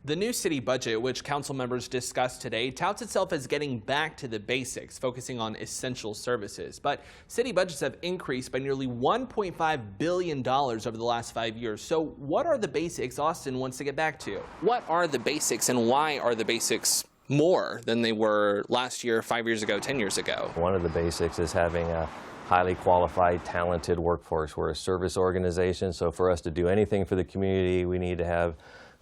The new city budget, which council members discussed today, touts itself as getting back to the basics, focusing on essential services. But city budgets have increased by nearly $1.5 billion over the last 5 years. So what are the basics Austin wants to get back to? What are the basics and why are the basics more than they were last year, 5 years ago, 10 years ago? One of the basics is having a highly qualified, talented workforce. We're a service organization, so for us to do anything for the community, we need to have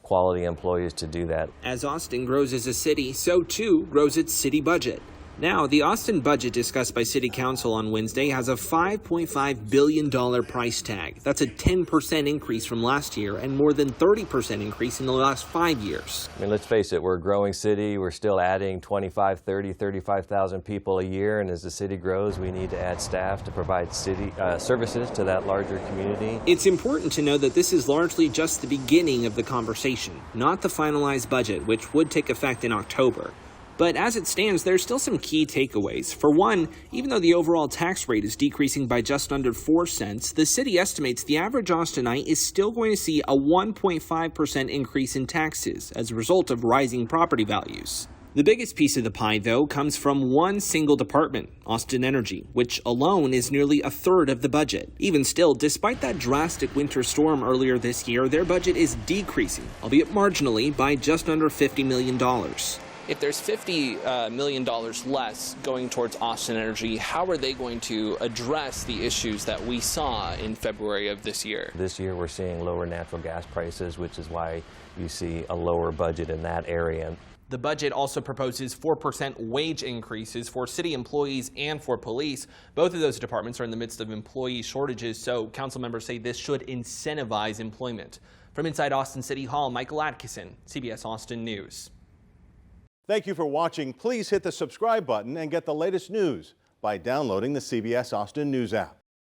quality employees to do that. As Austin grows as a city, so too grows its city budget. Now, the Austin budget discussed by City Council on Wednesday has a $5.5 billion price tag. That's a 10% increase from last year and more than 30% increase in the last 5 years. I mean, let's face it, we're a growing city. We're still adding 25, 30, 35,000 people a year, and as the city grows, we need to add staff to provide city services to that larger community. It's important to know that this is largely just the beginning of the conversation, not the finalized budget, which would take effect in October. But as it stands, there's still some key takeaways. For one, even though the overall tax rate is decreasing by just under 4 cents, the city estimates the average Austinite is still going to see a 1.5% increase in taxes as a result of rising property values. The biggest piece of the pie, though, comes from one single department, Austin Energy, which alone is nearly a third of the budget. Even still, despite that drastic winter storm earlier this year, their budget is decreasing, albeit marginally, by just under $50 million. If there's $50 million less going towards Austin Energy, how are they going to address the issues that we saw in February of this year? This year we're seeing lower natural gas prices, which is why you see a lower budget in that area. The budget also proposes 4% wage increases for city employees and for police. Both of those departments are in the midst of employee shortages, so council members say this should incentivize employment. From inside Austin City Hall, Michael Atkinson, CBS Austin News. Thank you for watching. Please hit the subscribe button and get the latest news by downloading the CBS Austin News app.